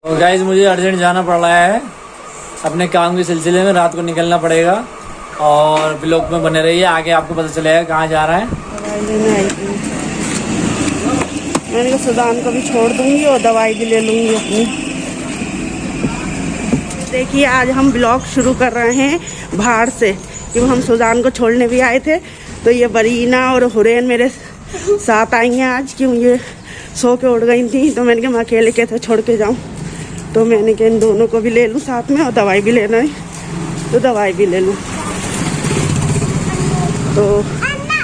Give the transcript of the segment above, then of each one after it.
तो गाइज मुझे अर्जेंट जाना पड़ रहा है अपने काम के सिलसिले में। रात को निकलना पड़ेगा और ब्लॉग में बने रहिए, आगे आपको पता चलेगा कहाँ जा रहा है। दवाई लेने आई थी, मैंने कहा सुदान को भी छोड़ दूंगी और दवाई भी ले लूंगी अपनी। देखिए आज हम ब्लॉग शुरू कर रहे हैं बाहर से, क्योंकि हम सुदान को छोड़ने भी आए थे। तो ये बरीना और हुरैन मेरे साथ आई हैं आज, क्यों ये सो के उड़ गई थी। तो मैंने कहा मैं अकेले कैसे छोड़ के जाऊँ, तो मैंने कहा इन दोनों को भी ले लूँ साथ में और दवाई भी लेना है तो दवाई भी ले लूँ। तो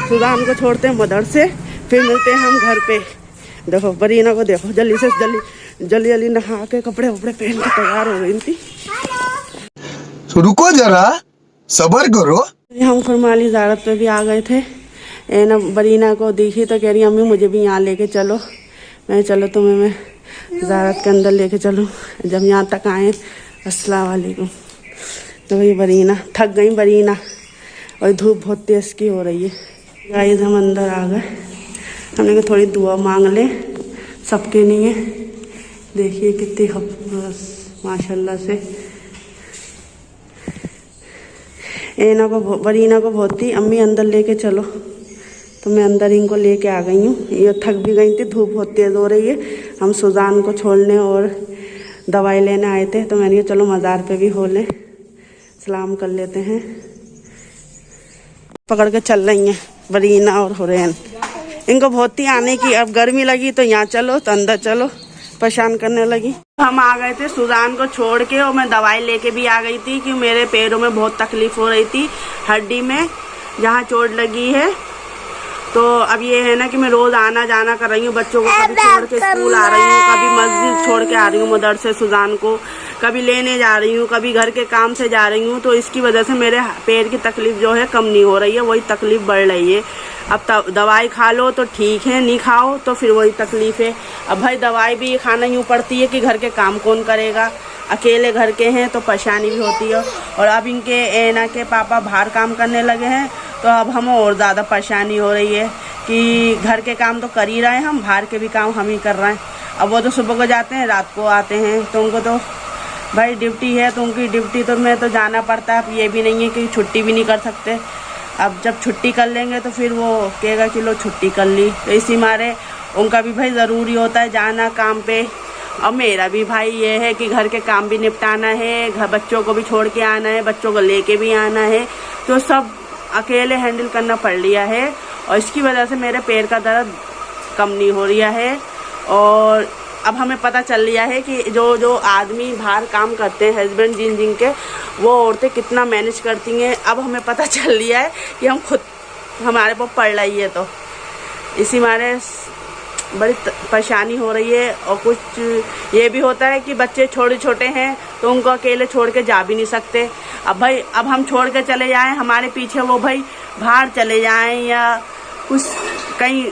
सुदान को छोड़ते हैं मदरसे, फिर मिलते हैं हम घर पे। देखो बरीना को देखो, जल्दी से जल्दी नहा के कपड़े वपड़े पहन के तैयार हो गई थी। रुको जरा सब्र करो। हम फरमाली ज़ारत पे भी आ गए थे। ना बरीना को देखी तो कह रही अम्मी मुझे भी यहाँ लेके चलो। मैं चलो तुम्हें मैं ज़ारत के अंदर लेके चलूँ। जब यहाँ तक आए अस्सलाम वालेकुम। तो ये बरीना थक गई बरीना, और धूप बहुत तेज़ की हो रही है। गाइस हम अंदर आ गए, हमने कहा थोड़ी दुआ मांग लें सबके लिए। देखिए कितनी खूबसूरत माशाल्लाह से। एना को बरीना को बहुत थी अम्मी अंदर लेके चलो, तो मैं अंदर इनको लेके आ गई हूँ। ये थक भी गई थी, धूप बहुत तेज़ हो रही है। हम सुजान को छोड़ने और दवाई लेने आए थे, तो मैंने कहा चलो मज़ार पे भी हो लें, सलाम कर लेते हैं। पकड़ के चल रही हैं बरीना और हुरैन। इनको बहुत ही आने की, अब गर्मी लगी तो यहाँ चलो तो अंदर चलो, परेशान करने लगी। हम आ गए थे सुजान को छोड़ के, और मैं दवाई लेके भी आ गई थी, क्योंकि मेरे पैरों में बहुत तकलीफ हो रही थी, हड्डी में जहाँ चोट लगी है। तो अब ये है ना कि मैं रोज आना जाना कर रही हूँ, बच्चों को कभी छोड़ के स्कूल आ रही हूँ, कभी मस्जिद छोड़ के आ रही हूँ मदरसे सुजान को, कभी लेने जा रही हूँ, कभी घर के काम से जा रही हूँ। तो इसकी वजह से मेरे पैर की तकलीफ जो है कम नहीं हो रही है, वही तकलीफ बढ़ रही है। अब दवाई खा लो तो ठीक है, नहीं खाओ तो फिर वही तकलीफ है। अब भाई दवाई भी खाना यूँ पड़ती है कि घर के काम कौन करेगा, अकेले घर के हैं तो परेशानी भी होती है। और अब इनके एना के पापा बाहर काम करने लगे हैं, तो अब हमें और ज़्यादा परेशानी हो रही है कि घर के काम तो कर ही रहे हैं हम, बाहर के भी काम हम ही कर रहे हैं। अब वो तो सुबह को जाते हैं, रात को आते हैं, तो उनको तो भाई ड्यूटी है, तो उनकी ड्यूटी तो में तो जाना पड़ता है। अब ये भी नहीं है कि छुट्टी भी नहीं कर सकते। अब जब छुट्टी कर लेंगे तो फिर वो कहेगा कि लो छुट्टी कर ली, तो इसी मारे उनका भी भाई ज़रूरी होता है जाना काम पे। और मेरा भी भाई ये है कि घर के काम भी निपटाना है, घर बच्चों को भी छोड़ के आना है, बच्चों को लेके भी आना है, तो सब अकेले हैंडल करना पड़ लिया है। और इसकी वजह से मेरे पैर का दर्द कम नहीं हो रहा है। और अब हमें पता चल लिया है कि जो आदमी बाहर काम करते हैं, हस्बैंड जिनके, वो औरतें कितना मैनेज करती हैं। अब हमें पता चल लिया है कि हम खुद हमारे पर पड़ रही है, तो इसी मारे बड़ी परेशानी हो रही है। और कुछ ये भी होता है कि बच्चे छोटे हैं, तो उनको अकेले छोड़ के जा भी नहीं सकते। अब भाई अब हम छोड़ के चले जाएं, हमारे पीछे वो भाई बाहर चले जाएं या कुछ कहीं,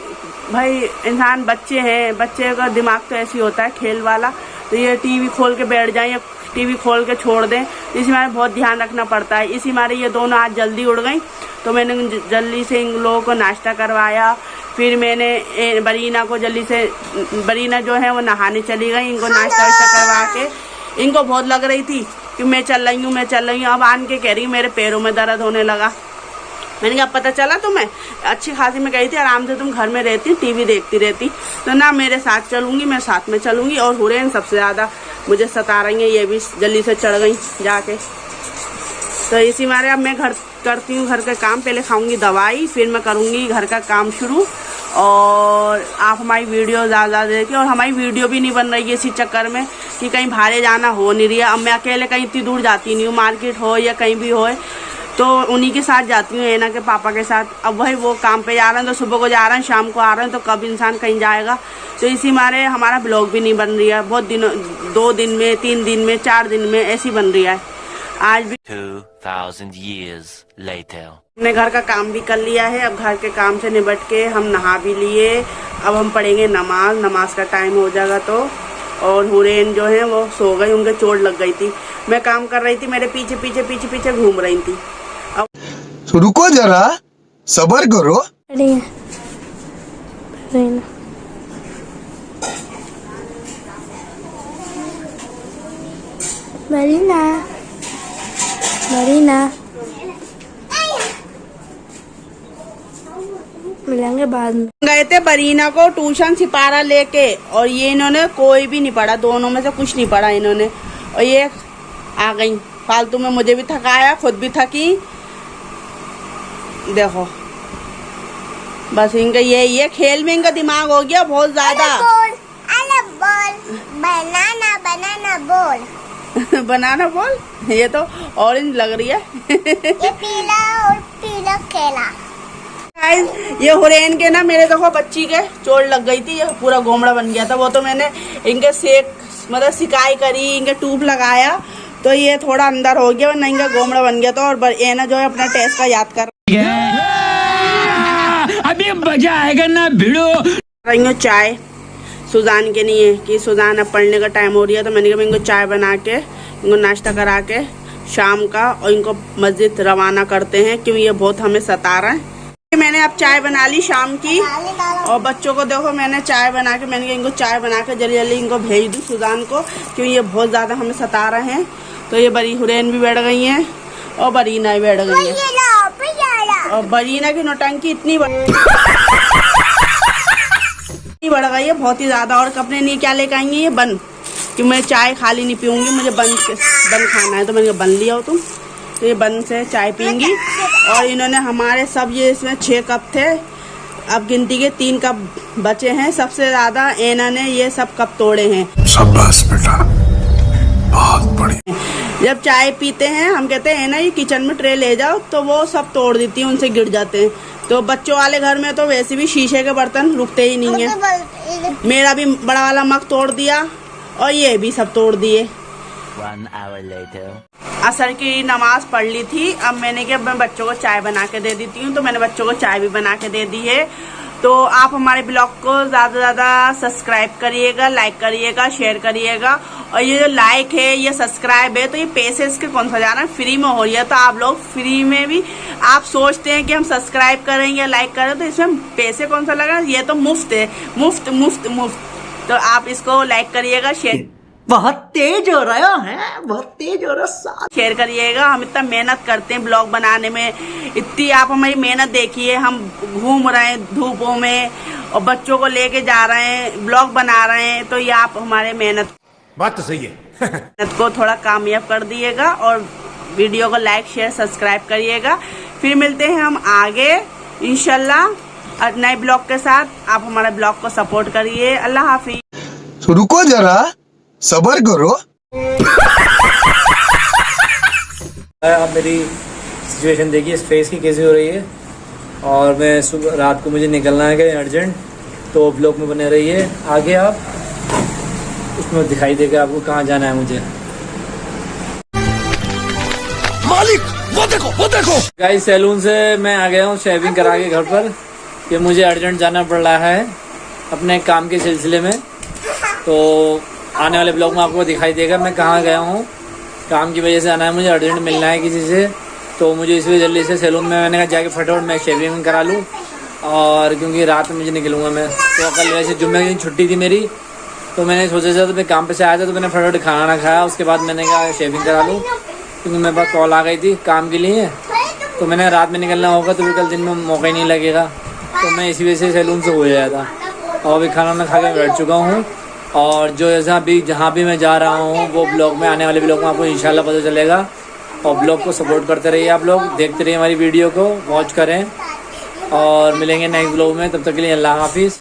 भाई इंसान बच्चे हैं, बच्चे का दिमाग तो ऐसे होता है खेल वाला, तो ये टीवी खोल के बैठ जाएं या टीवी खोल के छोड़ दें, इसी मारे बहुत ध्यान रखना पड़ता है। इसी मारे ये दोनों आज जल्दी उड़ गई, तो मैंने जल्दी से इन लोगों को नाश्ता करवाया। फिर मैंने बरीना को जल्दी से, बरीना जो है वो नहाने चली गई, इनको नाश्ता वाश्ता करवा के। इनको बहुत लग रही थी कि मैं चल रही हूँ। अब आन के कह रही हूँ मेरे पैरों में दर्द होने लगा। मैंने कहा पता चला तुम्हें, अच्छी खासी मैं कही थी आराम से तुम घर में रहती, टीवी देखती रहती, तो ना मेरे साथ चलूँगी, मैं साथ में चलूँगी। और हुरैन सबसे ज़्यादा मुझे सता रही है, ये भी जल्दी से चढ़ गई जाके। तो इसी मारे अब मैं घर करती हूँ घर का काम, पहले खाऊंगी दवाई, फिर मैं करूँगी घर का काम शुरू। और आप हमारी वीडियो ज़्यादा देखिए, और हमारी वीडियो भी नहीं बन रही है इसी चक्कर में कि कहीं बाहर जाना हो नहीं रही है। अब मैं अकेले कहीं इतनी दूर जाती नहीं हूँ, मार्केट हो या कहीं भी हो, तो उन्हीं के साथ जाती हूँ, एना के पापा के साथ। अब वही वो काम पे जा रहे हैं, तो सुबह को जा रहे हैं, शाम को आ रहे हैं, तो कब इंसान कहीं जाएगा। तो इसी मारे हमारा ब्लॉग भी नहीं बन रही है, बहुत दिनों, 2 दिन में, 3 दिन में, 4 दिन में ऐसी बन रही है। आज भी 2000 years later हमने घर का काम भी कर लिया है। अब घर के काम से निपट के हम नहा भी लिए, अब हम पढ़ेंगे नमाज का टाइम हो जाएगा तो। और हुरैन जो है वो सो गई, उनके चोट लग गई थी, मैं काम कर रही थी, मेरे पीछे घूम रही थी। अब रुको जरा सब्र करो। बरीना बरीना मिलेंगे बाद में। गए थे बरीना को ट्यूशन सिपारा लेके और ये इन्होंने कोई भी नहीं पढ़ा, दोनों में से कुछ नहीं पढ़ा इन्होंने। और ये आ गई फालतू में, मुझे भी थकाया, खुद भी थकी। देखो बस इनका ये खेल में इनका दिमाग हो गया बहुत ज्यादा। बनाना बनाना बोल बनाना बोल, ये तो ऑरेंज लग रही है। ये पीला और पीला केला। ये हुरैन के ना मेरे देखो बच्ची के चोट लग गई थी, ये पूरा गोमड़ा बन गया था। वो तो मैंने इनके मतलब सिकाई करी, इनके टूप लगाया तो ये थोड़ा अंदर हो गया, वरना इनका गोमड़ा बन गया था। और ये ना जो है अपना टेस्ट का याद कर अभी मजा आएगा ना भिड़ो। चाय सुजान के लिए कि सुजान अब पढ़ने का टाइम हो रही है, तो मैंने कहा इनको चाय बना के इनको नाश्ता करा के शाम का और इनको मस्जिद रवाना करते हैं, क्योंकि ये बहुत हमें सता रहा है। मैंने अब चाय बना ली शाम की, और बच्चों को देखो मैंने चाय बना के, मैंने कहा इनको चाय बना के जल्दी जल्दी इनको भेज दूँ सुजान को, क्योंकि ये बहुत ज़्यादा हमें सता रहे हैं। तो ये बड़ी हुरैन भी बैठ गई हैं और बरीना भी बैठ गई है। और बरीना की नौटंकी इतनी बढ़ गई है बहुत ही ज्यादा। और अपने लिए क्या लेकर आई है ये बन, कि मैं चाय खाली नहीं पीऊंगी, मुझे बन खाना है। तो मैंने बन लिया हो तुम, तो ये बन से चाय पीएंगी। और इन्होंने हमारे सब ये इसमें 6 कप थे, अब गिनती के 3 कप बचे हैं। सबसे ज्यादा एना ने ये सब कप तोड़े हैं। शाबाश बेटा, बहुत बढ़िया। जब चाय पीते हैं हम कहते हैं ना ये किचन में ट्रे ले जाओ, तो वो सब तोड़ देती है, उनसे गिर जाते हैं। तो बच्चों वाले घर में तो वैसे भी शीशे के बर्तन रुकते ही नहीं है। मेरा भी बड़ा वाला मग तोड़ दिया और ये भी सब तोड़ दिए। 1 hour later. असर की नमाज पढ़ ली थी, अब मैंने कहा मैं बच्चों को चाय बना के दे देती हूँ, तो मैंने बच्चों को चाय भी बना के दे दी है। तो आप हमारे ब्लॉग को ज़्यादा से ज़्यादा सब्सक्राइब करिएगा, लाइक करिएगा, शेयर करिएगा। और ये जो लाइक है, ये सब्सक्राइब है, तो ये पैसे इसके कौन सा जा रहा है, फ्री में हो रही है। तो आप लोग फ्री में भी आप सोचते हैं कि हम सब्सक्राइब करेंगे या लाइक करें, तो इसमें पैसे कौन सा लगा, ये तो मुफ्त है, मुफ्त मुफ्त मुफ्त। तो आप इसको लाइक करिएगा, शेयर बहुत तेज हो रहा है, बहुत तेज हो रहा, शेयर करिएगा। हम इतना मेहनत करते हैं ब्लॉग बनाने में, इतनी आप हमारी मेहनत देखिए। हम घूम रहे हैं धूपों में और बच्चों को लेके जा रहे हैं, ब्लॉग बना रहे हैं, तो ये आप हमारे मेहनत बात तो सही है। मेहनत को थोड़ा कामयाब कर दिएगा और वीडियो को लाइक शेयर सब्सक्राइब करिएगा। फिर मिलते हैं हम आगे इंशाल्लाह नए ब्लॉग के साथ। आप हमारे ब्लॉग को सपोर्ट करिए। अल्लाह हाफिज। तो रुको जरा, सबर करो। आप मेरी सिचुएशन देखिए इस फेस की कैसी हो रही है। और मैं सुबह रात को मुझे निकलना है कहीं अर्जेंट, तो ब्लॉग में बने रहिए। आगे आप उसमें दिखाई देगा आपको कहाँ जाना है मुझे। मालिक वो देखो गाइस सैलून से मैं आ गया हूँ शेविंग करा के घर पर, कि मुझे अर्जेंट जाना पड़ रहा है अपने काम के सिलसिले में। तो आने वाले ब्लॉग में आपको दिखाई देगा मैं कहाँ गया हूँ। काम की वजह से आना है, मुझे अर्जेंट मिलना है किसी से, तो मुझे इसलिए जल्दी से सैलून में मैंने कहा जाके फटाफट मैं शेविंग करा लूँ। और क्योंकि रात में मुझे निकलूँगा मैं, तो कल वैसे जुम्मे की छुट्टी थी मेरी, तो मैंने सोचा था, तो मैं काम पे से आया था, तो मैंने फटाफट खाना ना खाया। उसके बाद मैंने कहा शेविंग करा लूँ, क्योंकि मेरे पास कॉल आ गई थी काम के लिए, तो मैंने रात में निकलना होगा, तो फिर कल दिन में मौका ही नहीं लगेगा। तो मैं इसी वजह से सैलून से हो जाया था। और अभी खाना ना खा के बैठ चुका हूँ। और जो जहाँ भी मैं जा रहा हूँ वो ब्लॉग में, आने वाले ब्लॉग में आपको इंशाल्लाह पता चलेगा। और ब्लॉग को सपोर्ट करते रहिए, आप लोग देखते रहिए हमारी वीडियो को, वॉच करें। और मिलेंगे नेक्स्ट ब्लॉग में, तब तक के लिए अल्लाह हाफिज़।